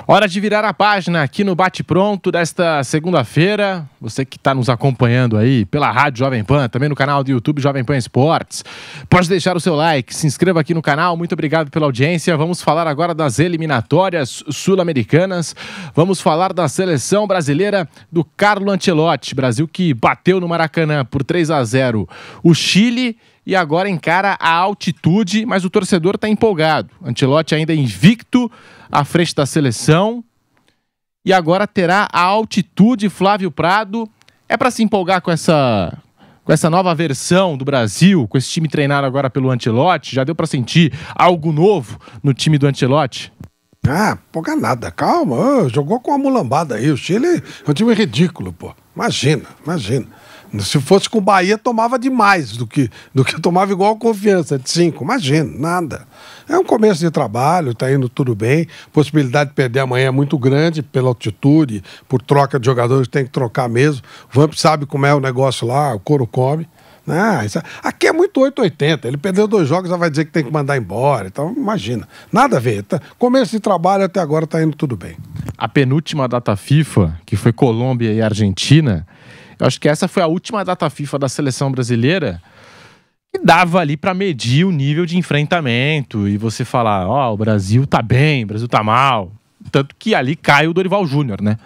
Hora de virar a página aqui no Bate Pronto desta segunda-feira. Você que está nos acompanhando aí pela Rádio Jovem Pan, também no canal do YouTube Jovem Pan Esportes. Pode deixar o seu like, se inscreva aqui no canal. Muito obrigado pela audiência. Vamos falar agora das eliminatórias sul-americanas. Vamos falar da seleção brasileira do Carlo Ancelotti. Brasil que bateu no Maracanã por 3-0 o Chile e agora encara a altitude, mas o torcedor está empolgado. Ancelotti ainda invicto à frente da seleção e agora terá a altitude. Flávio Prado, é para se empolgar com essa nova versão do Brasil, com esse time treinado agora pelo Ancelotti? Já deu para sentir algo novo no time do Ancelotti? Pouca nada, calma, jogou com uma mulambada aí, o Chile é um time ridículo, pô, imagina. Se fosse com o Bahia, tomava demais do que tomava igual a Confiança, de 5. Imagina, nada. É um começo de trabalho, tá indo tudo bem. Possibilidade de perder amanhã é muito grande pela altitude, por troca de jogadores, tem que trocar mesmo. O Vamp sabe como é o negócio lá, o couro come. Aqui é muito 880. Ele perdeu 2 jogos, já vai dizer que tem que mandar embora. Então, imagina. Nada a ver. Começo de trabalho até agora tá indo tudo bem. A penúltima data FIFA, que foi Colômbia e Argentina, eu acho que essa foi a última data FIFA da seleção brasileira que dava ali para medir o nível de enfrentamento e você falar, o Brasil tá bem, o Brasil tá mal. Tanto que ali cai o Dorival Júnior, né?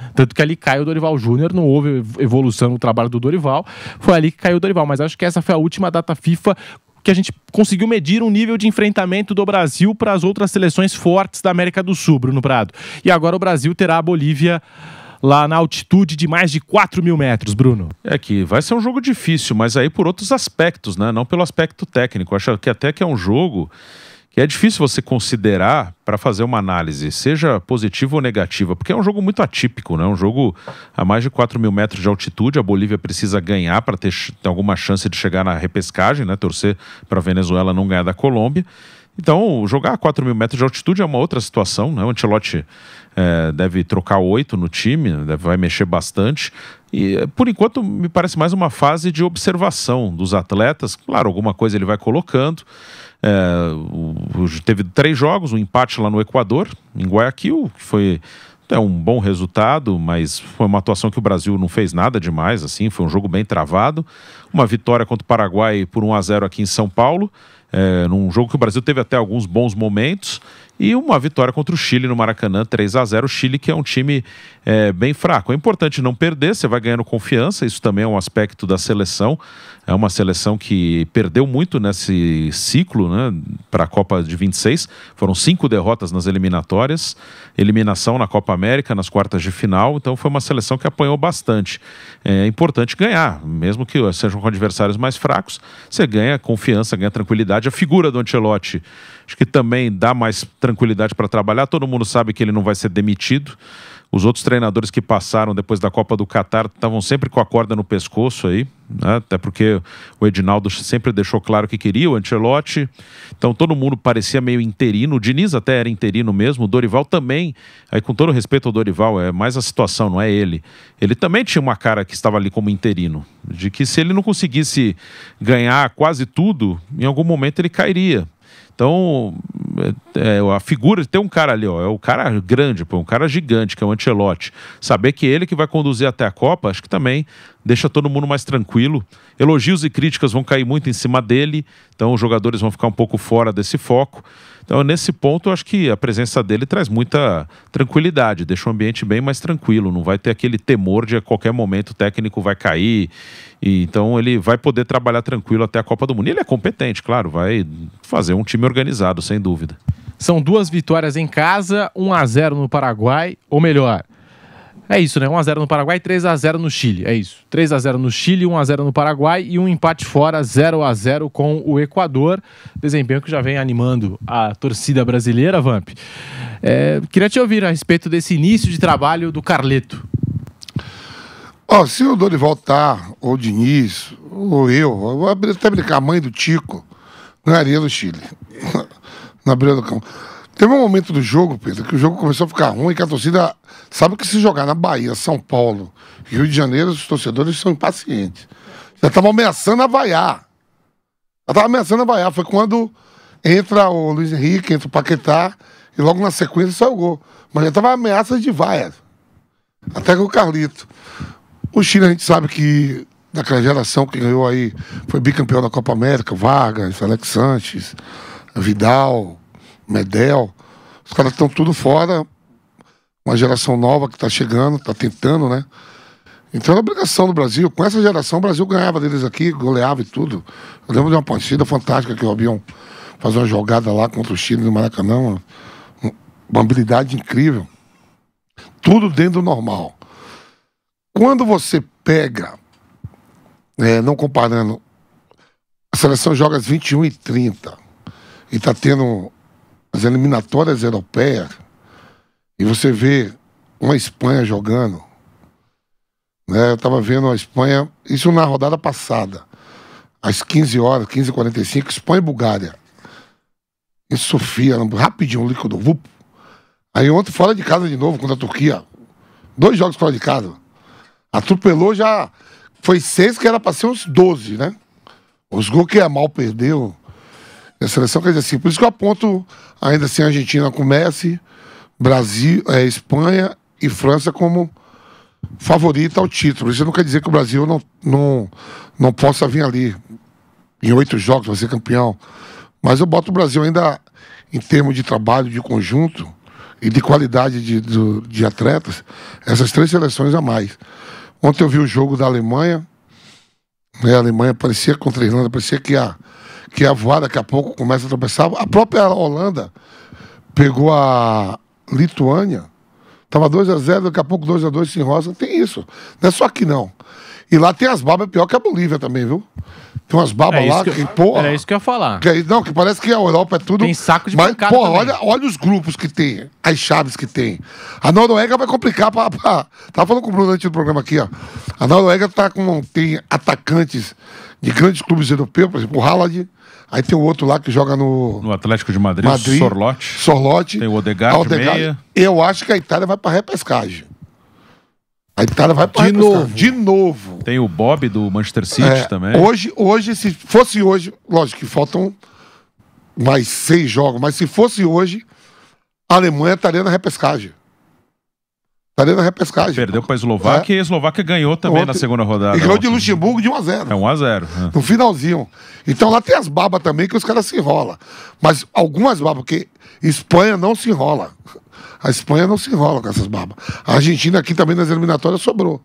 Não houve evolução no trabalho do Dorival, foi ali que caiu o Dorival. Mas acho que essa foi a última data FIFA que a gente conseguiu medir um nível de enfrentamento do Brasil para as outras seleções fortes da América do Sul, Bruno Prado. E agora o Brasil terá a Bolívia lá na altitude de mais de 4.000 metros, Bruno. É que vai ser um jogo difícil, mas aí por outros aspectos, né? Não pelo aspecto técnico. Acho que até que é um jogo que é difícil você considerar para fazer uma análise, seja positiva ou negativa, porque é um jogo muito atípico, né? Um jogo a mais de 4.000 metros de altitude. A Bolívia precisa ganhar para ter alguma chance de chegar na repescagem, né? Torcer para a Venezuela não ganhar da Colômbia. Então, jogar a 4.000 metros de altitude é uma outra situação, né? O Ancelotti deve trocar 8 no time, vai mexer bastante. E, por enquanto, me parece mais uma fase de observação dos atletas. Claro, alguma coisa ele vai colocando. Teve 3 jogos, um empate lá no Equador, em Guayaquil, que foi um bom resultado, mas foi uma atuação que o Brasil não fez nada demais, assim, foi um jogo bem travado. Uma vitória contra o Paraguai por 1-0 aqui em São Paulo, num jogo que o Brasil teve até alguns bons momentos, e uma vitória contra o Chile no Maracanã, 3-0, o Chile que é um time bem fraco. É importante não perder, você vai ganhando confiança, isso também é um aspecto da seleção. É uma seleção que perdeu muito nesse ciclo, né, para a Copa de 26. Foram 5 derrotas nas eliminatórias, eliminação na Copa América, nas quartas de final. Então foi uma seleção que apanhou bastante. É importante ganhar, mesmo que sejam com adversários mais fracos. Você ganha confiança, ganha tranquilidade. A figura do Ancelotti, acho que também dá mais tranquilidade para trabalhar. Todo mundo sabe que ele não vai ser demitido. Os outros treinadores que passaram depois da Copa do Catar estavam sempre com a corda no pescoço aí, né? Até porque o Edinaldo sempre deixou claro que queria o Ancelotti. Então todo mundo parecia meio interino. O Diniz até era interino mesmo. O Dorival também. Aí, com todo respeito ao Dorival, é mais a situação, não é ele. Ele também tinha uma cara que estava ali como interino, de que se ele não conseguisse ganhar quase tudo, em algum momento ele cairia. Então, a figura de ter um cara ali, é o cara grande, um cara gigante, que é o Ancelotti. Saber que ele que vai conduzir até a Copa, acho que também deixa todo mundo mais tranquilo. Elogios e críticas vão cair muito em cima dele, então os jogadores vão ficar um pouco fora desse foco. Então, nesse ponto, eu acho que a presença dele traz muita tranquilidade, deixa o ambiente bem mais tranquilo, não vai ter aquele temor de a qualquer momento o técnico vai cair, e então ele vai poder trabalhar tranquilo até a Copa do Mundo. E ele é competente, claro, vai fazer um time organizado, sem dúvida. São 2 vitórias em casa, 1-0 no Paraguai, ou melhor, é isso, né? 1-0 no Paraguai, 3-0 no Chile, é isso. 3-0 no Chile, 1-0 no Paraguai e um empate fora, 0-0 com o Equador. Desempenho que já vem animando a torcida brasileira, Vamp. Queria te ouvir a respeito desse início de trabalho do Carleto. Se o Dorival ou o Diniz, ou eu vou até brincar, a mãe do Tico, ganharia do Chile. Na beira do campo. Teve um momento do jogo, Pedro, que o jogo começou a ficar ruim, que a torcida sabe que se jogar na Bahia, São Paulo, Rio de Janeiro, os torcedores são impacientes. Já estavam ameaçando a vaiar. Foi quando entra o Luiz Henrique, entra o Paquetá, e logo na sequência saiu o gol. Mas já tava ameaça de vaias. Até com o Carlito. O Chile, a gente sabe que daquela geração que ganhou aí, foi bicampeão da Copa América, Vargas, Alex Sanches, Vidal, Medel. Os caras estão tudo fora. Uma geração nova que está chegando, está tentando, né? Então é obrigação do Brasil. Com essa geração, o Brasil ganhava deles aqui, goleava e tudo. Eu lembro de uma partida fantástica que o Robinho faz uma jogada lá contra o Chile no Maracanã. Uma habilidade incrível. Tudo dentro do normal. Quando você pega, não comparando, a seleção joga às 21h30 e está tendo as eliminatórias europeias, e você vê uma Espanha jogando, né? Eu estava vendo a Espanha, isso na rodada passada, às 15 horas, 15h45, Espanha e Bulgária. Em Sofia, rapidinho, um líquido. Aí ontem fora de casa de novo, contra a Turquia. 2 jogos fora de casa. Atropelou já. Foi 6 que era para ser uns 12, né? Os gols que a mal perdeu. A seleção quer dizer assim. Por isso que eu aponto ainda assim a Argentina com Messi, Brasil, Espanha e França como favorita ao título. Isso não quer dizer que o Brasil não possa vir ali em 8 jogos, vai ser campeão. Mas eu boto o Brasil ainda em termos de trabalho, de conjunto e de qualidade de atletas, essas 3 seleções a mais. Ontem eu vi o jogo da Alemanha, né? A Alemanha parecia contra a Irlanda, parecia que ia voar, daqui a pouco começa a tropeçar. A própria Holanda pegou a Lituânia, tava 2-0, daqui a pouco 2-2 se enrola. Tem isso, não é só aqui não. E lá tem as babas pior que a Bolívia também, viu? Tem umas babas lá que, porra... Era isso que eu ia falar. Que parece que a Europa é tudo... Tem saco de mas, pancada porra, também. olha os grupos que tem, as chaves que tem. A Noruega vai complicar pra... Tava falando com o Bruno antes do programa aqui, ó. A Noruega tem atacantes de grandes clubes europeus, por exemplo, o Haaland. Aí tem o outro lá que joga no Atlético de Madrid, Sorloth. Tem o Odegaard, meia. Eu acho que a Itália vai pra repescagem. A Itália vai pra repescagem. De novo. Tem o Bob do Manchester City também. Hoje, se fosse hoje, lógico que faltam mais 6 jogos, mas se fosse hoje, a Alemanha estaria na repescagem. Perdeu pra Eslováquia e a Eslováquia ganhou também na segunda rodada. E ganhou de Luxemburgo de 1-0. É 1-0. No finalzinho. Então lá tem as babas também que os caras se enrolam. Mas algumas babas, porque Espanha não se enrola. A Espanha não se enrola com essas babas. A Argentina aqui também nas eliminatórias sobrou.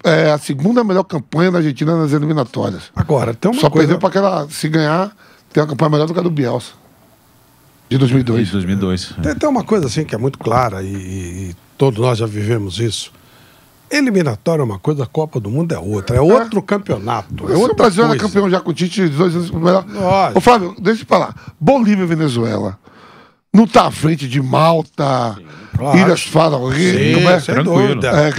É a segunda melhor campanha da Argentina nas eliminatórias. Agora, tem uma Só coisa... perdeu para aquela, se ganhar, tem uma campanha melhor do que a do Bielsa. De 2002. De 2002. Tem uma coisa assim que é muito clara e todos nós já vivemos isso. Eliminatória é uma coisa, a Copa do Mundo é outra. É outro campeonato. É outra o Brasil coisa. era campeão já com o Tite de 2 anos. Melhor. Lógico. Ô, Flávio, deixa eu falar. Bolívia e Venezuela. Não tá à frente de Malta, claro. Ilhas Faroe, como é? Sem Tranquilo. dúvida.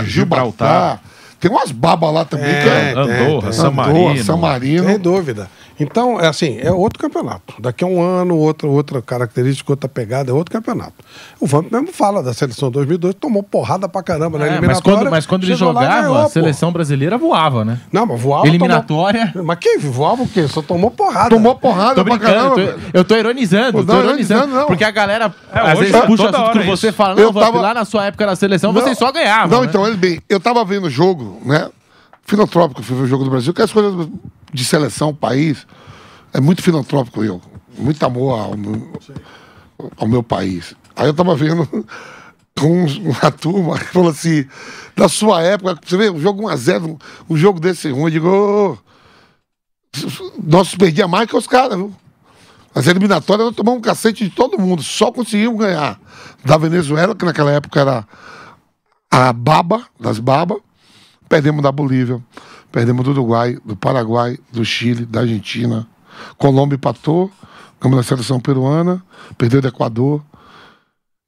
Gilbertar. Tem umas babas lá também. Andorra, San Marino. San Marino. Sem dúvida. Então, é assim, é outro campeonato. Daqui a um ano, outra característica, outra pegada, é outro campeonato. O Vamp mesmo fala da seleção 2002, tomou porrada pra caramba na eliminatória. Mas quando ele jogava, a seleção brasileira voava, né? Não, mas voava. Eliminatória. Mas quem voava o quê? Só tomou porrada. Tomou porrada Tô pra brincando, caramba. eu tô ironizando, não. Porque a galera às hoje vezes puxa toda assunto hora com você e isso. fala, não, Vamp, lá na sua época na seleção vocês só ganhavam. Não, né? então, ele bem, eu tava vendo o jogo, né? Filantrópico, fui ver o jogo do Brasil, que as coisas de seleção, país, é muito filantrópico eu. Muito amor ao meu país. Aí eu tava vendo com uma turma que falou assim, da sua época, você vê, um jogo 1-0, um jogo desse ruim, eu digo, nós perdíamos mais que os caras, viu? As eliminatórias nós tomamos um cacete de todo mundo, só conseguimos ganhar da Venezuela, que naquela época era a baba, das babas, perdemos da Bolívia, perdemos do Uruguai, do Paraguai, do Chile, da Argentina, Colômbia empatou, ganhamos na seleção peruana, perdeu do Equador,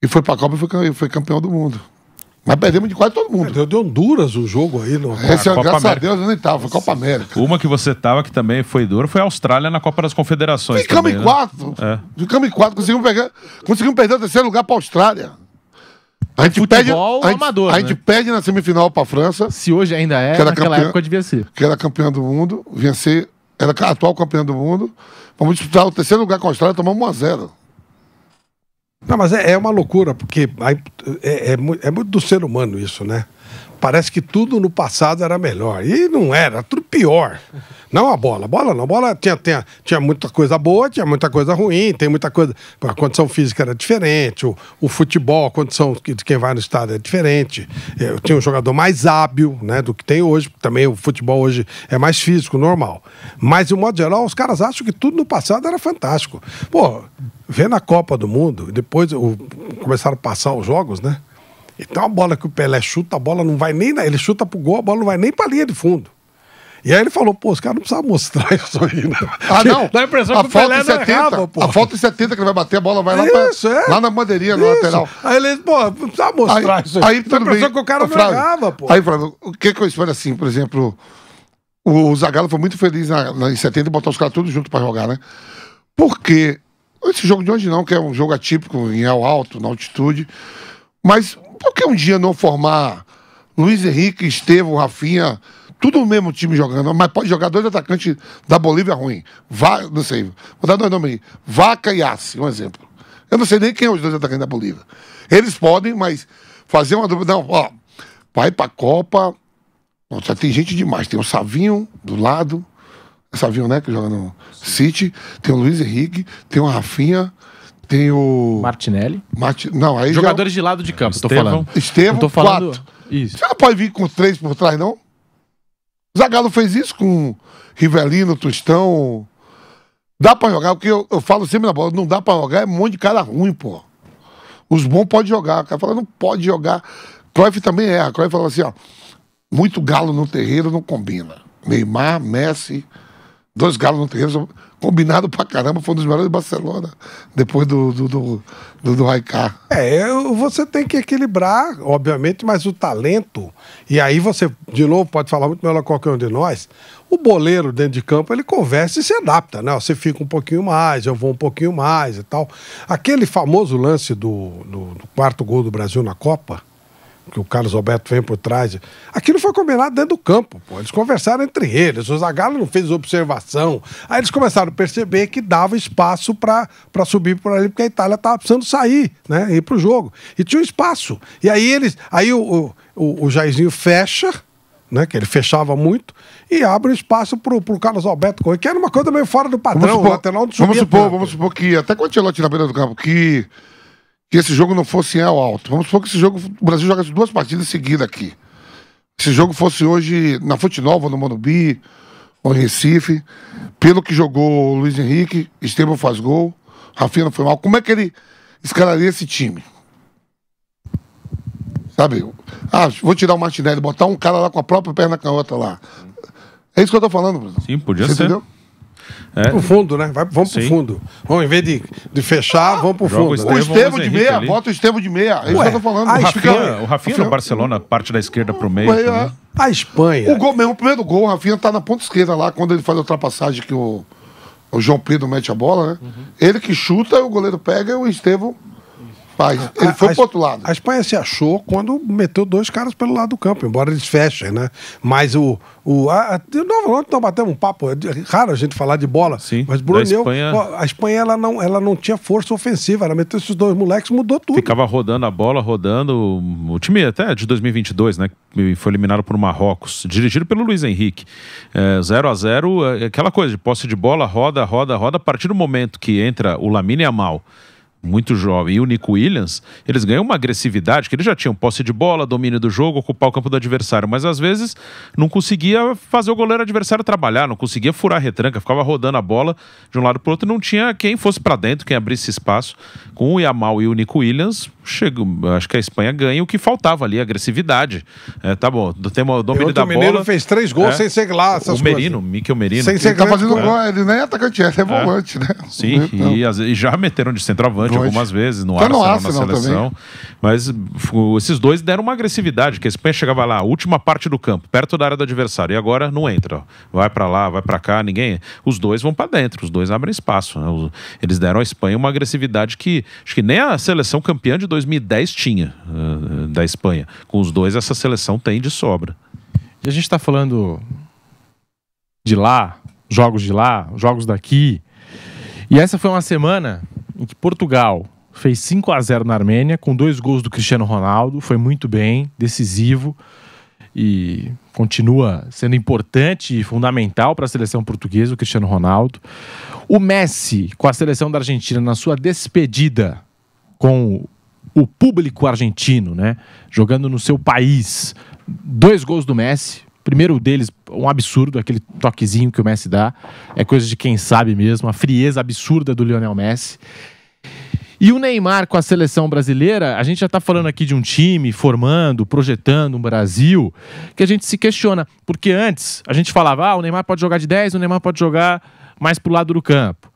e foi pra Copa e foi campeão do mundo. Mas perdemos de quase todo mundo. Perdeu de Honduras o jogo aí. Esse, graças a Deus, eu nem tava, foi Copa América. Uma que você tava, que também foi dura, foi a Austrália na Copa das Confederações. Ficamos em 4. Ficamos em 4, conseguimos perder o 3º lugar pra Austrália. A gente Futebol amador, a gente perde na semifinal pra França. Se hoje ainda é, que era naquela campeã, época devia ser. Que era campeã do mundo, vinha ser, era atual campeã do mundo. Vamos disputar o 3º lugar com a Austrália, tomamos 1-0. Não, mas é uma loucura, porque é muito do ser humano isso, né? Parece que tudo no passado era melhor. E não era tudo pior. Não a bola. A bola não. A bola tinha muita coisa boa, tinha muita coisa ruim, tem muita coisa. A condição física era diferente, o futebol, a condição de quem vai no estádio é diferente. Tinha um jogador mais hábil, né, do que tem hoje. Também o futebol hoje é mais físico, normal. Mas, de um modo geral, os caras acham que tudo no passado era fantástico. Pô, vendo a Copa do Mundo, depois começaram a passar os jogos, né? Então a bola que o Pelé chuta, a bola não vai nem... Ele chuta pro gol, a bola não vai nem pra linha de fundo. E aí ele falou, pô, os caras não precisavam mostrar isso aí, né? Ah, não. Dá a impressão que o Pelé não errava, pô. A falta de 70 que ele vai bater, a bola vai lá na bandeirinha, no lateral. Aí ele, pô, não precisava mostrar isso aí. Dá a impressão que o cara não errava, pô. Aí, Flávio, o que eu espero assim, por exemplo, o Zagallo foi muito feliz em 70 e botar os caras todos juntos pra jogar, né? Porque esse jogo de hoje não, que é um jogo atípico, em alto, na altitude, mas... Por que um dia não formar Luiz Henrique, Estevão, Rafinha, tudo no mesmo time jogando, mas pode jogar dois atacantes da Bolívia ruim? Não sei, vou dar dois nomes aí. Vaca e Assi, um exemplo. Eu não sei nem quem é os dois atacantes da Bolívia. Eles podem, mas fazer uma dúvida. Não, ó, vai pra Copa. Nossa, tem gente demais. Tem o Savinho do lado. É Savinho, né? Que joga no City. Tem o Luiz Henrique. Tem o Rafinha. Tem o... Martinelli. Não, aí jogadores de lado de campo, Estevão. tô falando. Estevão, tô falando... 4. Isso. Você não pode vir com 3 por trás, não? Zagallo fez isso com Rivelino, Tostão. Dá pra jogar, porque eu falo sempre na bola, não dá pra jogar, é um monte de cara ruim, pô. Os bons podem jogar. O cara fala, não pode jogar. Cruyff também erra. Cruyff fala assim, ó, muito galo no terreiro não combina. Neymar, Messi, 2 galos no terreiro, combinado pra caramba, foi um dos melhores do Barcelona, depois do Raikar. Você tem que equilibrar, obviamente, mas o talento, e aí você, de novo, pode falar muito melhor que qualquer um de nós, o boleiro dentro de campo, ele conversa e se adapta, né? Você fica um pouquinho mais, eu vou um pouquinho mais e tal. Aquele famoso lance do 4º gol do Brasil na Copa, que o Carlos Alberto vem por trás, aquilo foi combinado dentro do campo, pô. Eles conversaram entre eles, o Zagallo não fez observação, aí eles começaram a perceber que dava espaço para subir por ali, porque a Itália estava precisando sair, né, ir pro jogo, e tinha um espaço, e aí o Jairzinho fecha, né, que ele fechava muito, e abre espaço pro Carlos Alberto correr, que era uma coisa meio fora do padrão, o lateral não subia. Vamos supor que, até com o Ancelotti na beira do campo, que esse jogo não fosse em El Alto. Vamos supor que esse jogo, o Brasil joga 2 partidas seguidas aqui. Se esse jogo fosse hoje na Fonte Nova, no Morumbi, ou em Recife, pelo que jogou o Luiz Henrique, Estevão faz gol, Rafinha não foi mal, como é que ele escalaria esse time? Sabe? Vou tirar o Martinelli, botar um cara lá com a própria perna canhota lá. É isso que eu tô falando, Bruno. Sim, podia Você ser. Entendeu? Pro fundo, né? Vamos pro fundo. Vamos, em vez de fechar, vamos pro fundo. Joga O Estevão de meia, ali. bota o Estevão de meia. É isso que eu tô falando. O Rafinha no Barcelona, parte da esquerda pro meio. também. A Espanha. O gol mesmo, o primeiro gol, o Rafinha tá na ponta esquerda lá, quando ele faz a ultrapassagem que o João Pedro mete a bola, né? Ele que chuta, o goleiro pega e o Estevão faz. Ele foi pro outro lado. A Espanha se achou quando meteu 2 caras pelo lado do campo, embora eles fechem, né? Mas de novo, nós batemos um papo, é raro a gente falar de bola, Sim, mas Bruno, Espanha... a Espanha ela não tinha força ofensiva, ela meteu esses 2 moleques, mudou tudo. Ficava rodando a bola, rodando. O time até de 2022, né? Que foi eliminado por Marrocos, dirigido pelo Luiz Henrique. 0-0, aquela coisa de posse de bola, roda. A partir do momento que entra o Lamine Yamal, muito jovem, e o Nico Williams, eles ganham uma agressividade, que eles já tinham posse de bola, domínio do jogo, ocupar o campo do adversário, mas às vezes não conseguia fazer o goleiro adversário trabalhar, não conseguia furar a retranca, ficava rodando a bola de um lado para o outro, não tinha quem fosse para dentro, quem abrisse espaço. Com o Yamal e o Nico Williams, acho que a Espanha ganha o que faltava ali, agressividade. Tá bom, tem o domínio da bola. O Mineiro fez 3 gols sem ser lá, essas o Merino, Mikel Merino. Sem ser Ele tá fazendo gol, ele nem é atacante, ele é volante, né? Sim, e já meteram de centroavante algumas vezes no Arsenal, na seleção. Mas esses 2 deram uma agressividade, que a Espanha chegava lá, última parte do campo, perto da área do adversário, e agora não entra. Ó. Vai pra lá, vai pra cá, ninguém... Os 2 vão pra dentro, os 2 abrem espaço. Né? Eles deram à Espanha uma agressividade que acho que nem a seleção campeã de 2010 tinha, da Espanha. Com os 2, essa seleção tem de sobra. E a gente tá falando de lá, jogos daqui, e essa foi uma semana em que Portugal fez 5-0 na Armênia, com 2 gols do Cristiano Ronaldo, foi muito bem, decisivo e continua sendo importante e fundamental para a seleção portuguesa, o Cristiano Ronaldo. O Messi, com a seleção da Argentina, na sua despedida com o público argentino, né, jogando no seu país, 2 gols do Messi. Primeiro deles, um absurdo, aquele toquezinho que o Messi dá, é coisa de quem sabe mesmo, a frieza absurda do Lionel Messi. E o Neymar com a seleção brasileira, a gente já está falando aqui de um time formando, projetando um Brasil, que a gente se questiona, porque antes a gente falava, o Neymar pode jogar de 10, o Neymar pode jogar mais pro lado do campo.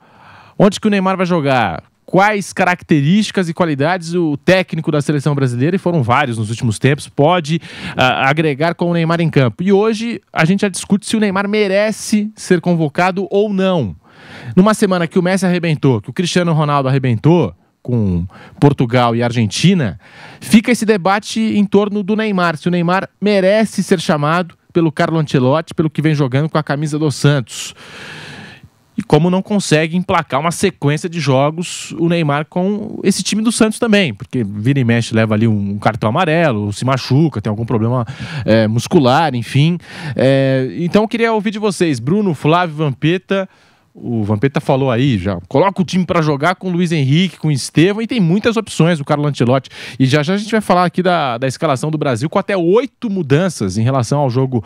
Onde que o Neymar vai jogar? Quais características e qualidades o técnico da seleção brasileira, e foram vários nos últimos tempos, pode agregar com o Neymar em campo? E hoje a gente já discute se o Neymar merece ser convocado ou não. Numa semana que o Messi arrebentou, que o Cristiano Ronaldo arrebentou, com Portugal e Argentina, fica esse debate em torno do Neymar, se o Neymar merece ser chamado pelo Carlo Ancelotti, pelo que vem jogando com a camisa do Santos. E como não consegue emplacar uma sequência de jogos o Neymar com esse time do Santos também, porque vira e mexe, leva ali um cartão amarelo, se machuca, tem algum problema muscular, enfim. Então eu queria ouvir de vocês, Bruno, Flávio, Vampeta. O Vampeta falou aí, já coloca o time para jogar com o Luiz Henrique, com o Estevão, e tem muitas opções o Carlo Ancelotti. E já a gente vai falar aqui da escalação do Brasil, com até 8 mudanças em relação ao jogo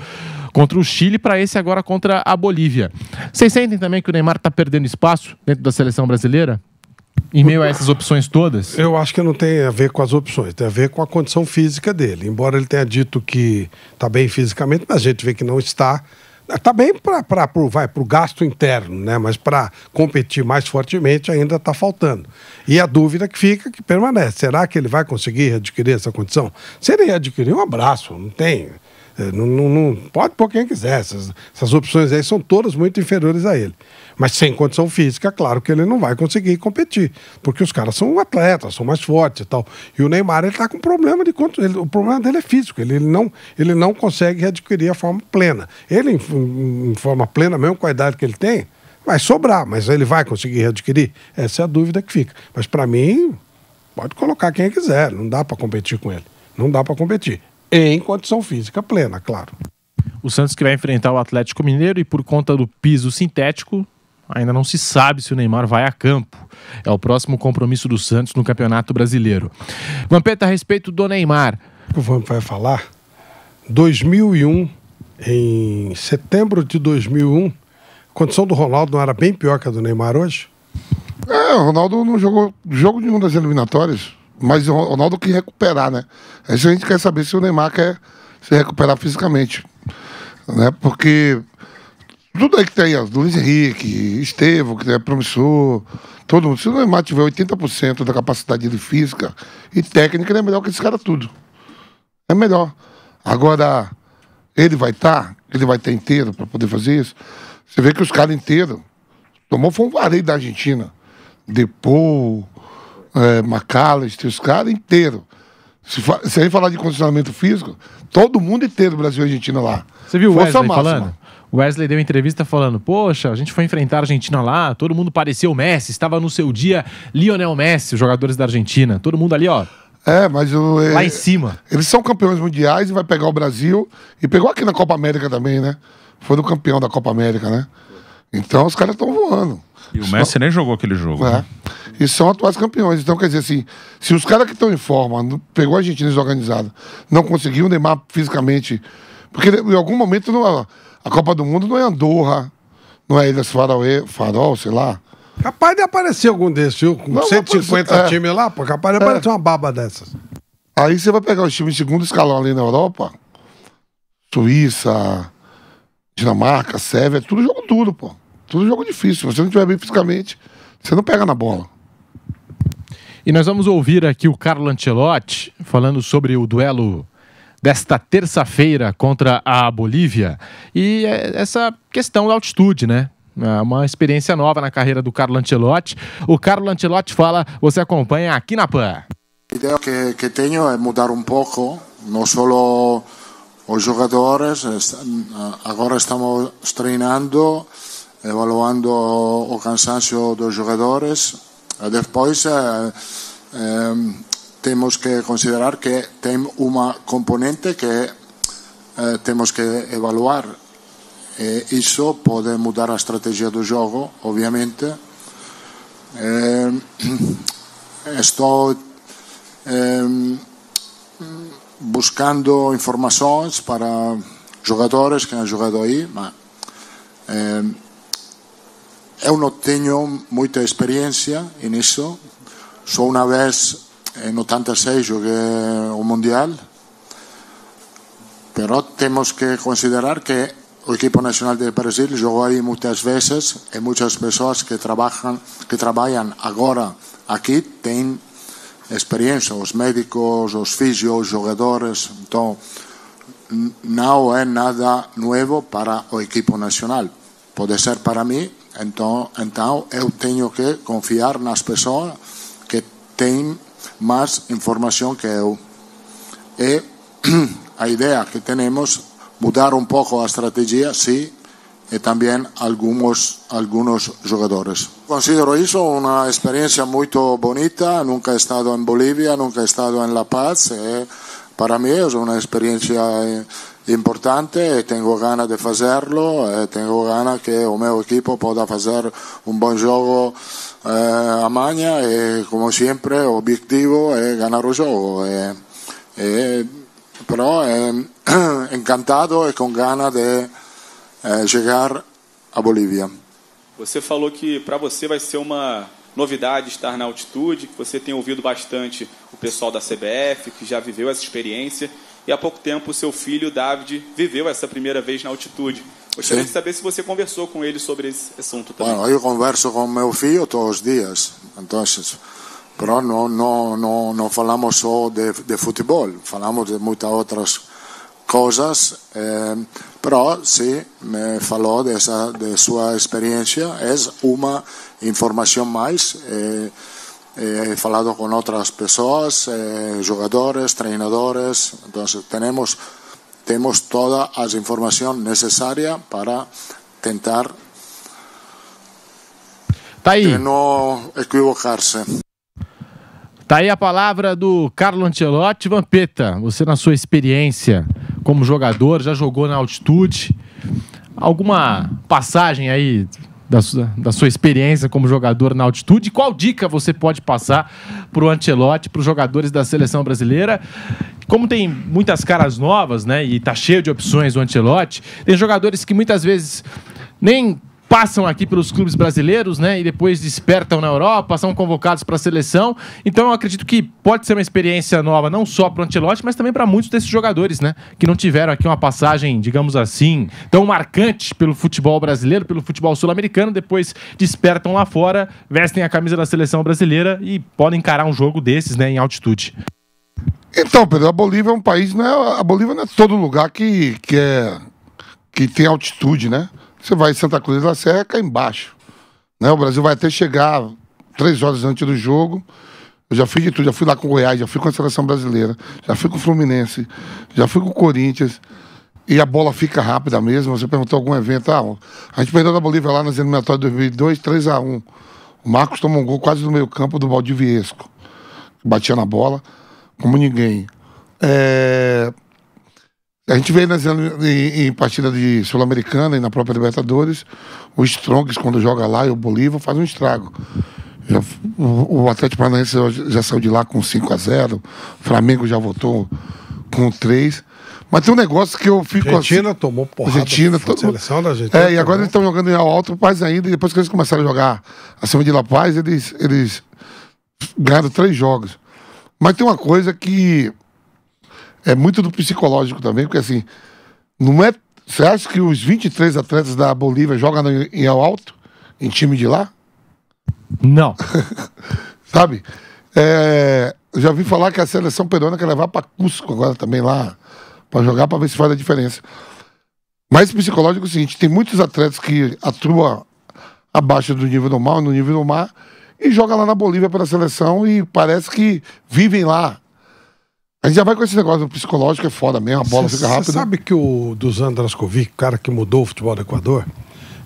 contra o Chile, para esse agora contra a Bolívia. Vocês sentem também que o Neymar está perdendo espaço dentro da seleção brasileira? Em meio a essas opções todas? Eu acho que não tem a ver com as opções, tem a ver com a condição física dele. Embora ele tenha dito que está bem fisicamente, mas a gente vê que não está. Está bem para o gasto interno, né? Mas para competir mais fortemente ainda está faltando. E a dúvida que fica, que permanece, será que ele vai conseguir adquirir essa condição? Se ele adquirir, um abraço, não tem... Não pode pôr quem quiser, essas opções aí são todas muito inferiores a ele. Mas sem condição física, claro que ele não vai conseguir competir, porque os caras são atletas, são mais fortes e tal. E o Neymar, ele está com problema de condição, o problema dele é físico, ele não consegue adquirir a forma plena. Ele, em forma plena, mesmo com a idade que ele tem, vai sobrar, mas ele vai conseguir adquirir? Essa é a dúvida que fica. Mas para mim, pode colocar quem quiser, não dá para competir com ele, não dá para competir. Em condição física plena, claro. O Santos que vai enfrentar o Atlético Mineiro, e por conta do piso sintético, ainda não se sabe se o Neymar vai a campo. É o próximo compromisso do Santos no Campeonato Brasileiro. Vampeta, a respeito do Neymar. O Vamp vai falar. 2001, em setembro de 2001, a condição do Ronaldo não era bem pior que a do Neymar hoje? O Ronaldo não jogou jogo nenhum das eliminatórias. Mas o Ronaldo quer recuperar, né? Isso a gente quer saber se o Neymar quer se recuperar fisicamente. Né? Porque tudo aí que tem, Luiz Henrique, Estevão, que é promissor, todo mundo. Se o Neymar tiver 80% da capacidade dele física e técnica, ele é melhor que esse cara tudo. É melhor. Agora, ele vai ter inteiro para poder fazer isso. Você vê que os caras inteiros foi um vareio da Argentina. Depô, McAllister, os caras inteiros. Se a gente falar de condicionamento físico, todo mundo inteiro, Brasil e Argentina lá. Você viu o Wesley falando? O Wesley deu entrevista falando, poxa, a gente foi enfrentar a Argentina lá, todo mundo parecia o Messi, estava no seu dia Lionel Messi, os jogadores da Argentina, todo mundo ali, ó. Mas lá em cima. Eles são campeões mundiais e vai pegar o Brasil, e pegou aqui na Copa América também, né? Foi do campeão da Copa América, né? Então os caras estão voando. E o Messi nem jogou aquele jogo. Né? E são atuais campeões. Então, quer dizer assim, se os caras que estão em forma, pegou a Argentina desorganizada, não conseguiu o Neymar fisicamente, porque em algum momento a Copa do Mundo não é Andorra, não é Ilhas Farol, sei lá. Capaz de aparecer algum desses, viu? Com 150 times lá, pô, capaz de aparecer uma baba dessas. Aí você vai pegar os times de segundo escalão ali na Europa, Suíça, Dinamarca, Sérvia, tudo jogo duro, pô. Tudo jogo difícil. Se você não estiver bem fisicamente, você não pega na bola. E nós vamos ouvir aqui o Carlo Ancelotti falando sobre o duelo desta terça-feira contra a Bolívia. E essa questão da altitude, né? Uma experiência nova na carreira do Carlo Ancelotti. O Carlo Ancelotti fala, você acompanha aqui na PAN. A ideia que tenho é mudar um pouco, não só os jogadores. Agora estamos treinando, evaluando o cansancio dos jogadores. Depois temos que considerar que tem uma componente que temos que evaluar. Isso pode mudar a estratégia do jogo, obviamente. Estou buscando informações para jogadores que han jogado aí, mas eu não tenho muita experiência nisso. Só uma vez em 86 joguei o Mundial, mas temos que considerar que o equipo nacional de Brasil jogou aí muitas vezes e muitas pessoas que trabalham agora aqui têm experiência, os médicos, os físios, os jogadores. Então, não é nada novo para o equipo nacional. Pode ser para mim, então eu tenho que confiar nas pessoas que têm mais informação que eu. E a ideia que temos mudar un poco la estrategia, sí, y también algunos jugadores. Considero eso una experiencia muy bonita. Nunca he estado en Bolivia, nunca he estado en La Paz. Para mí es una experiencia importante y tengo ganas de hacerlo. Tengo ganas que el meu equipo pueda hacer un buen juego a mañana y, como siempre, el objetivo es ganar el juego. Pero encantado e com ganas de chegar a Bolívia. Você falou que para você vai ser uma novidade estar na altitude, que você tem ouvido bastante o pessoal da CBF, que já viveu essa experiência, e há pouco tempo o seu filho, David, viveu essa primeira vez na altitude. Gostaria de saber se você conversou com ele sobre esse assunto também. Bueno, eu converso com meu filho todos os dias, então... Pero no falamos só de futebol, falamos de muitas outras coisas, pero sí me falou de sua experiência, é uma informação mais. He falado com outras pessoas, jogadores, treinadores, então temos toda a informação necessária para tentar não equivocar-se. Tá aí a palavra do Carlo Ancelotti. Vampeta, você, na sua experiência como jogador, já jogou na altitude. Alguma passagem aí da sua experiência como jogador na altitude? Qual dica você pode passar para o Ancelotti, para os jogadores da seleção brasileira? Como tem muitas caras novas, né, e tá cheio de opções o Ancelotti, tem jogadores que muitas vezes nem passam aqui pelos clubes brasileiros, né, e depois despertam na Europa, são convocados para a seleção. Então eu acredito que pode ser uma experiência nova, não só para o Ancelotti, mas também para muitos desses jogadores, né, que não tiveram aqui uma passagem, digamos assim, tão marcante pelo futebol brasileiro, pelo futebol sul-americano, depois despertam lá fora, vestem a camisa da seleção brasileira e podem encarar um jogo desses, né, em altitude. Então, Pedro, a Bolívia é um país, né? A Bolívia não é todo lugar que tem altitude, né? Você vai em Santa Cruz da Serra, cai embaixo, né? O Brasil vai até chegar 3 horas antes do jogo. Eu já fiz de tudo, já fui lá com o Goiás, já fui com a seleção brasileira, já fui com o Fluminense, já fui com o Corinthians. E a bola fica rápida mesmo. Você perguntou algum evento. A gente perdeu da Bolívia lá nas eliminatórias de 2002, 3-1. O Marcos tomou um gol quase no meio campo do Valdiviesco. Batia na bola como ninguém. A gente veio em partida de Sul-Americana e na própria Libertadores, o Strongs, quando joga lá, e o Bolívar faz um estrago. O Atlético Paranaense já saiu de lá com 5-0, o Flamengo já voltou com 3. Mas tem um negócio que eu fico... Argentina tomou porrada. Seleção da Argentina. E agora eles estão jogando em alto mais ainda, e depois que eles começaram a jogar acima de La Paz, eles ganharam 3 jogos. Mas tem uma coisa que é muito do psicológico também, porque assim, não é... Você acha que os 23 atletas da Bolívia jogam em alto, em time de lá? Não. Sabe? Eu já vi falar que a seleção peruana quer levar para Cusco agora também lá, para jogar, para ver se faz a diferença. Mas o psicológico é o seguinte, tem muitos atletas que atuam abaixo do nível normal, no nível do mar, e jogam lá na Bolívia pela seleção e parece que vivem lá. A gente já vai com esse negócio do psicológico, é foda mesmo, a bola fica rápida. Você sabe que o Dusan Draskovic, o cara que mudou o futebol do Equador,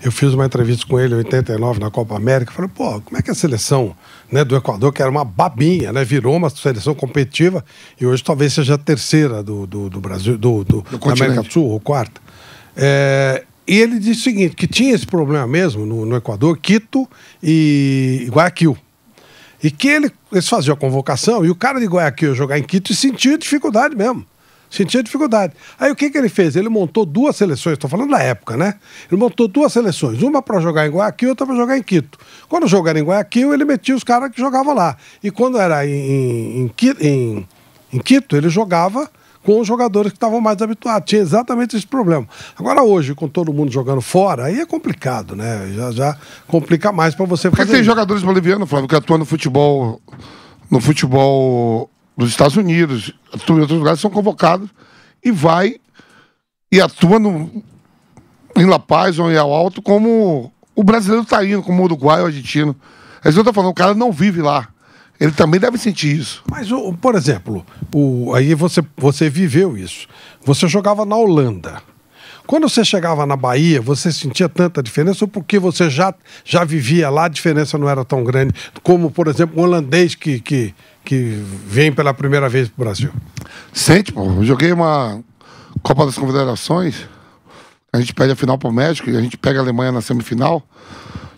Eu fiz uma entrevista com ele em 89 na Copa América. Falei, pô, como é que a seleção, né, do Equador, que era uma babinha, né, virou uma seleção competitiva e hoje talvez seja a terceira do Brasil, da América do Sul, ou quarta. E ele disse o seguinte, que tinha esse problema mesmo no Equador, Quito e Guayaquil. E que eles faziam a convocação e o cara de Guayaquil ia jogar em Quito e sentia dificuldade mesmo. Sentia dificuldade. Aí o que ele fez? Ele montou 2 seleções, estou falando da época, né? Ele montou 2 seleções, uma para jogar em Guayaquil e outra para jogar em Quito. Quando jogaram em Guayaquil, ele metia os caras que jogavam lá. E quando era em Quito, ele jogava com os jogadores que estavam mais habituados. Tinha exatamente esse problema. Agora hoje, com todo mundo jogando fora, aí é complicado, né? Já complica mais para você fazer. Porque tem jogadores bolivianos, Flávio, que atuam no futebol dos Estados Unidos, atuam em outros lugares, são convocados e vai e atua em La Paz ou em El Alto como o brasileiro está indo, como o uruguaio, o argentino. É isso que eu estou falando, o cara não vive lá. Ele também deve sentir isso. Mas, por exemplo, aí você viveu isso. Você jogava na Holanda. Quando você chegava na Bahia, você sentia tanta diferença ou porque você já vivia lá, a diferença não era tão grande como, por exemplo, um holandês que vem pela primeira vez para o Brasil? Sente, pô. Eu joguei uma Copa das Confederações, a gente perde a final para o México e a gente pega a Alemanha na semifinal.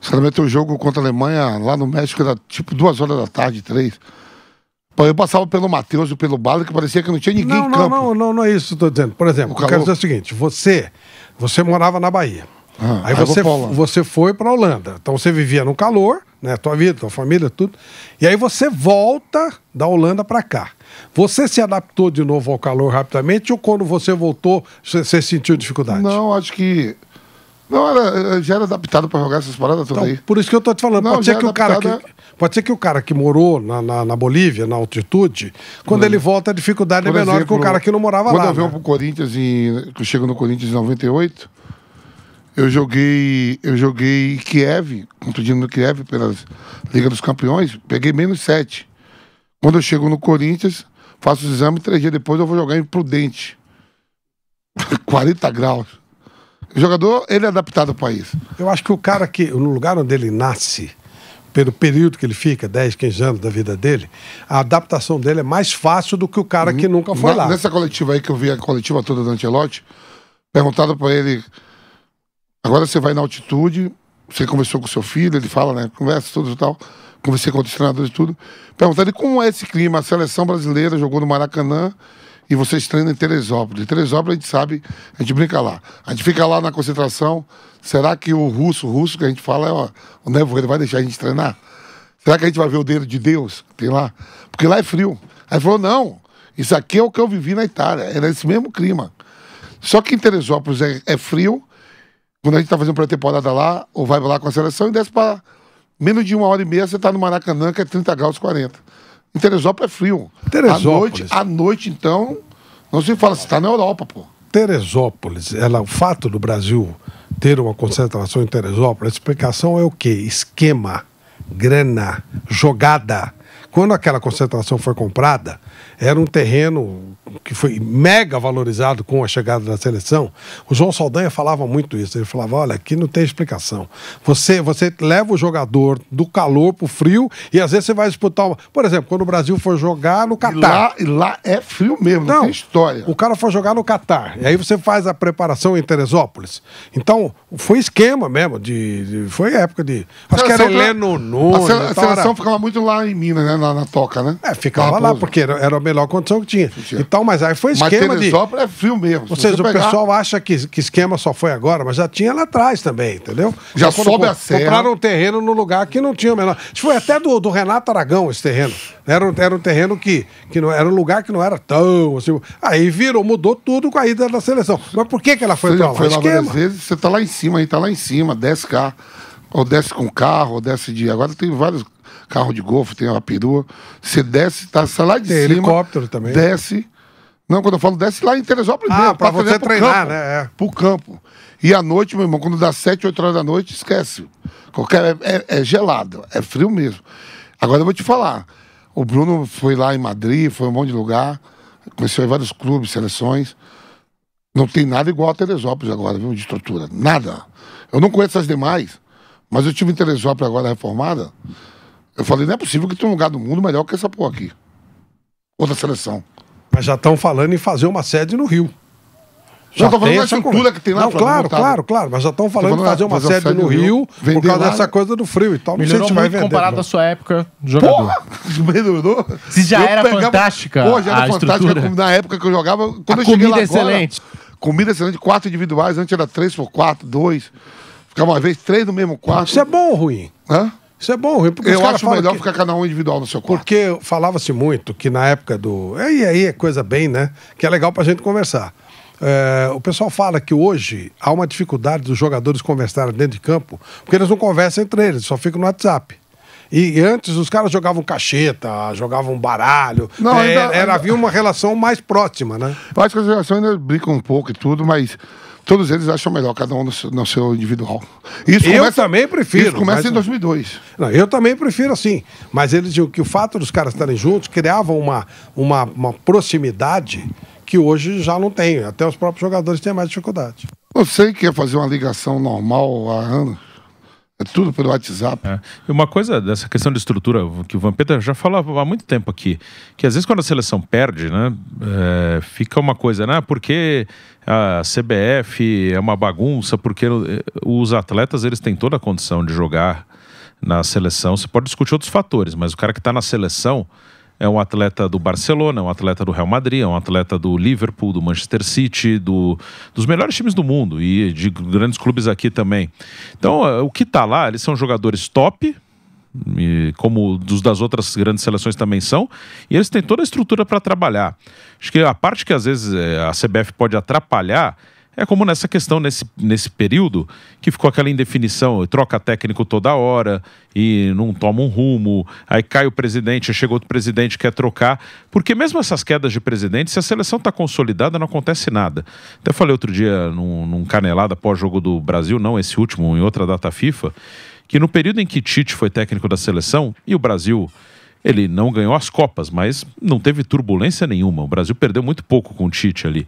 Sinceramente, o jogo contra a Alemanha lá no México era tipo 2 horas da tarde, 3. Pô, eu passava pelo Matheus e pelo Bala que parecia que não tinha ninguém em campo. Não é isso que eu estou dizendo. Por exemplo, eu quero dizer o seguinte, você morava na Bahia. Aí você foi para a Holanda. Então você vivia no calor, né? Tua vida, tua família, tudo. E aí você volta da Holanda para cá. Você se adaptou de novo ao calor rapidamente ou quando você voltou, você sentiu dificuldade? Não, acho que... Não, já era adaptado para jogar essas paradas todas aí. Por isso que eu tô te falando. Pode ser que o cara que morou na Bolívia, na altitude, quando ele volta, a dificuldade é menor que o cara que não morava lá. Quando eu venho pro Corinthians, que eu chego no Corinthians em 98, eu joguei em Kiev, contra o Dinamo Kiev, pela Liga dos Campeões, peguei -7. Quando eu chego no Corinthians, faço o exame, 3 dias depois eu vou jogar em Prudente. 40 graus. O jogador, ele é adaptado ao país. Eu acho que o cara que, no lugar onde ele nasce, pelo período que ele fica, 10, 15 anos da vida dele, a adaptação dele é mais fácil do que o cara que nunca foi lá. Nessa coletiva aí, que eu vi a coletiva toda do Ancelotti, perguntado para ele, agora você vai na altitude, você conversou com seu filho, ele fala, né, conversa tudo e tal, conversei com outros treinadores e tudo, perguntando ele como é esse clima, a seleção brasileira jogou no Maracanã, e vocês treinam em Teresópolis. Em Teresópolis a gente sabe, a gente brinca lá. A gente fica lá na concentração. Será que o russo que a gente fala, o Nevo, ele vai deixar a gente treinar? Será que a gente vai ver o dedo de Deus que tem lá? Porque lá é frio. Aí ele falou, não, isso aqui é o que eu vivi na Itália. Era esse mesmo clima. Só que em Teresópolis é frio. Quando a gente tá fazendo pré-temporada lá, ou vai lá com a seleção e desce para menos de 1h30, você tá no Maracanã, que é 30 graus 40. Em Teresópolis é frio. À noite, então, não se fala, você está na Europa, pô. Teresópolis, o fato do Brasil ter uma concentração em Teresópolis, a explicação é o quê? Esquema, grana, jogada. Quando aquela concentração foi comprada, era um terreno que foi mega valorizado com a chegada da seleção. O João Saldanha falava muito isso. Ele falava, olha, aqui não tem explicação. Você leva o jogador do calor pro frio e às vezes você vai disputar uma... Por exemplo, quando o Brasil for jogar no Catar. E lá é frio mesmo, não tem história. O cara for jogar no Catar. E aí você faz a preparação em Teresópolis. Então, foi esquema mesmo. Foi época de... Acho que era Heleno Nunes. A seleção ficava muito lá em Minas, né? Na Toca, né? Ficava lá, porque era a melhor condição que tinha. Então, mas aí foi esquema mas Teresópolis é frio mesmo. Ou seja, o pessoal acha que esquema só foi agora, mas já tinha lá atrás também, entendeu? Já sobe a serra. Compraram um terreno no lugar que não tinha o menor. Isso foi até do Renato Aragão, esse terreno. Era um terreno que não era um lugar que não era tão... Assim, aí mudou tudo com a ida da seleção. Mas por que ela foi pra lá? Foi lá várias vezes, você tá lá em cima, aí tá lá em cima, desce cá, ou desce com carro, ou desce de... Agora tem vários carros de golfe, tem uma perua. Você desce, tá lá de tem cima. Helicóptero também. Desce. Não, quando eu falo desce lá em Teresópolis mesmo. Pra você treinar, campo, né? Pro campo. E à noite, meu irmão, quando dá 7, 8 horas da noite, esquece. É gelado, é frio mesmo. Agora eu vou te falar. O Bruno foi lá em Madrid, foi em um monte de lugar, conheceu vários clubes, seleções. Não tem nada igual a Teresópolis agora, viu, de estrutura. Nada. Eu não conheço as demais, mas eu tive em Teresópolis agora reformada. Eu falei, não é possível que tenha um lugar do mundo melhor que essa porra aqui. Outra seleção. Mas já estão falando em fazer uma sede no Rio. Já estou falando da estrutura que tem lá. Não, claro. Mas já estão falando em fazer uma sede no Rio por causa dessa coisa do frio e tal. Não sei se vai vender. Comparado à sua época de jogador. Melhorou. Se já era fantástica. Pô, já era fantástica na época que eu jogava. Quando eu cheguei lá excelente. Comida excelente, 4 individuais. Antes era 3x4, 2. Ficava uma vez 3 no mesmo quarto. Isso é bom ou ruim? Hã? Isso é bom ou ruim? Porque eu acho melhor ficar cada um individual no seu quarto. Porque falava-se muito que na época do... E aí é coisa bem, né? Que é legal pra gente conversar. O pessoal fala que hoje há uma dificuldade dos jogadores conversarem dentro de campo, porque eles não conversam entre eles, só ficam no WhatsApp. E antes os caras jogavam cacheta, jogavam baralho. Não, havia uma relação mais próxima, né? Eu acho que as gerações ainda brincam um pouco e tudo, mas todos eles acham melhor, cada um no seu individual. Também prefiro. Isso começa em 2002. Não, eu também prefiro assim. Mas eles diziam que o fato dos caras estarem juntos criava uma proximidade que hoje já não tem. Até os próprios jogadores têm mais dificuldade. Eu sei que ia fazer uma ligação normal há anos. É tudo pelo WhatsApp. E uma coisa dessa questão de estrutura, que o Vampeta já falava há muito tempo aqui, que às vezes quando a seleção perde, né, fica uma coisa, né, porque a CBF é uma bagunça, porque os atletas eles têm toda a condição de jogar na seleção. Você pode discutir outros fatores, mas o cara que está na seleção é um atleta do Barcelona, é um atleta do Real Madrid, é um atleta do Liverpool, do Manchester City, dos melhores times do mundo e de grandes clubes aqui também. Então, o que está lá, eles são jogadores top, como dos das outras grandes seleções também são, e eles têm toda a estrutura para trabalhar. Acho que a parte que às vezes a CBF pode atrapalhar é como nessa questão, nesse período, que ficou aquela indefinição, troca técnico toda hora e não toma um rumo, aí cai o presidente, chega outro presidente, quer trocar, porque mesmo essas quedas de presidente, se a seleção está consolidada, não acontece nada. Até falei outro dia, num canelada pós-jogo do Brasil, não esse último, em outra data FIFA, que no período em que Tite foi técnico da seleção, e o Brasil... Ele não ganhou as Copas, mas não teve turbulência nenhuma. O Brasil perdeu muito pouco com o Tite ali.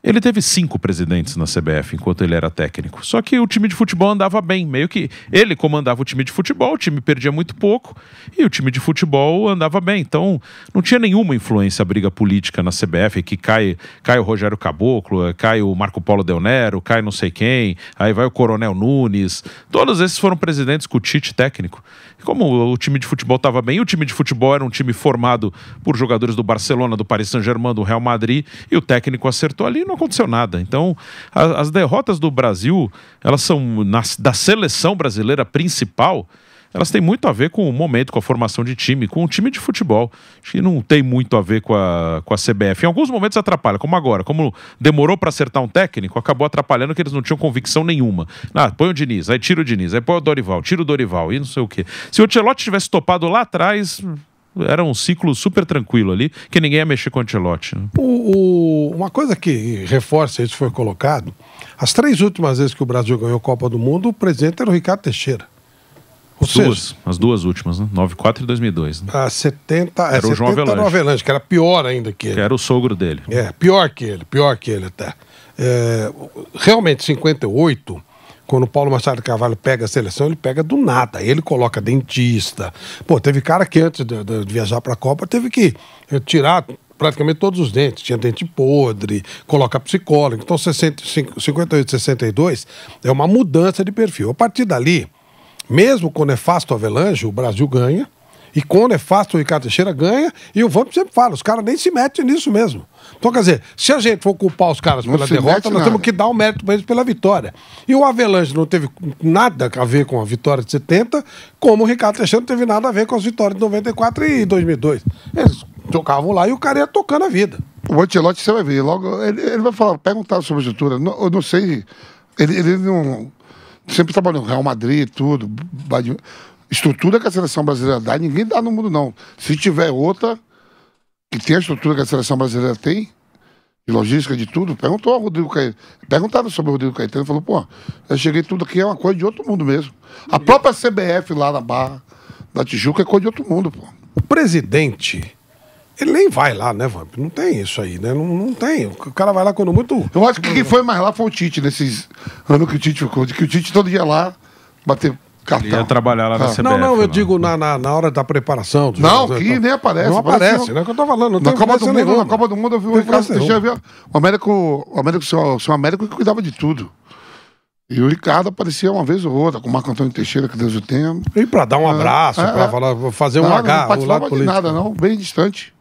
Ele teve 5 presidentes na CBF enquanto ele era técnico. Só que o time de futebol andava bem. Meio que ele comandava o time de futebol, o time perdia muito pouco e o time de futebol andava bem. Então não tinha nenhuma influência a briga política na CBF, que cai o Rogério Caboclo, cai o Marco Polo Del Nero, cai não sei quem, aí vai o Coronel Nunes. Todos esses foram presidentes com o Tite técnico. Como o time de futebol estava bem, o time de futebol era um time formado por jogadores do Barcelona, do Paris Saint-Germain, do Real Madrid, e o técnico acertou ali e não aconteceu nada. Então, as derrotas do Brasil, elas são, da seleção brasileira principal, elas têm muito a ver com o momento, com a formação de time, com o time de futebol. Acho que não tem muito a ver com a CBF. Em alguns momentos atrapalha, como agora. Como demorou para acertar um técnico, acabou atrapalhando que eles não tinham convicção nenhuma. Põe o Diniz, aí tira o Diniz, aí põe o Dorival, tira o Dorival e não sei o quê. Se o Ancelotti tivesse topado lá atrás, era um ciclo super tranquilo ali, que ninguém ia mexer com o Ancelotti. Né? Uma coisa que reforça isso foi colocado, as 3 últimas vezes que o Brasil ganhou a Copa do Mundo, o presidente era o Ricardo Teixeira. As duas últimas, né? 94 e 2002. Né? A 70 era o João Avelange, que era pior ainda que ele. Que era o sogro dele. Pior que ele até. Realmente, 58, quando o Paulo Machado de Carvalho pega a seleção, ele pega do nada. Ele coloca dentista. Pô, teve cara que antes de viajar para a Copa teve que tirar praticamente todos os dentes. Tinha dente podre, coloca psicólogo. Então, 58, 62 é uma mudança de perfil. A partir dali, mesmo com o nefasto Avelange, o Brasil ganha. E com o nefasto Ricardo Teixeira ganha. E o Vamp sempre fala, os caras nem se metem nisso mesmo. Então, quer dizer, se a gente for culpar os caras pela derrota, nós temos que dar o mérito para eles pela vitória. E o Avelange não teve nada a ver com a vitória de 70, como o Ricardo Teixeira não teve nada a ver com as vitórias de 94 e 2002. Eles tocavam lá e o cara ia tocando a vida. O Ancelotti, você vai ver, logo ele vai falar, perguntar sobre a estrutura. Eu não sei, ele não... Sempre trabalhou no Real Madrid e tudo. Estrutura que a seleção brasileira dá, ninguém dá no mundo, não. Se tiver outra, que tem a estrutura que a seleção brasileira tem, de logística, de tudo, perguntou ao Rodrigo Caetano. Perguntaram sobre o Rodrigo Caetano e falou, pô, eu cheguei tudo aqui, é uma coisa de outro mundo mesmo. A própria CBF lá na Barra da Tijuca é coisa de outro mundo, pô. O presidente Ele nem vai lá, né, Vamp? Não tem isso aí, né? Não tem. O cara vai lá quando muito... Eu acho que quem foi mais lá foi o Tite, nesses anos que o Tite ficou. De que o Tite todo dia lá bater cartão. Ele ia trabalhar lá na CBF. Não, eu lá. digo na hora da preparação. Dos Não, jogadores, que então. nem aparece. Não aparece, né? É o que eu tô falando. Não Na tem Copa do diferença Mundo, nenhuma. na Copa do Mundo eu vi o Tem Ricardo diferença Teixeira, o Américo, o seu Américo que cuidava de tudo. E o Ricardo aparecia uma vez ou outra, com o Marco Antônio Teixeira, que Deus o tenha. E pra dar um abraço, pra fazer um Não H, o participava lado de político. nada, não, bem distante.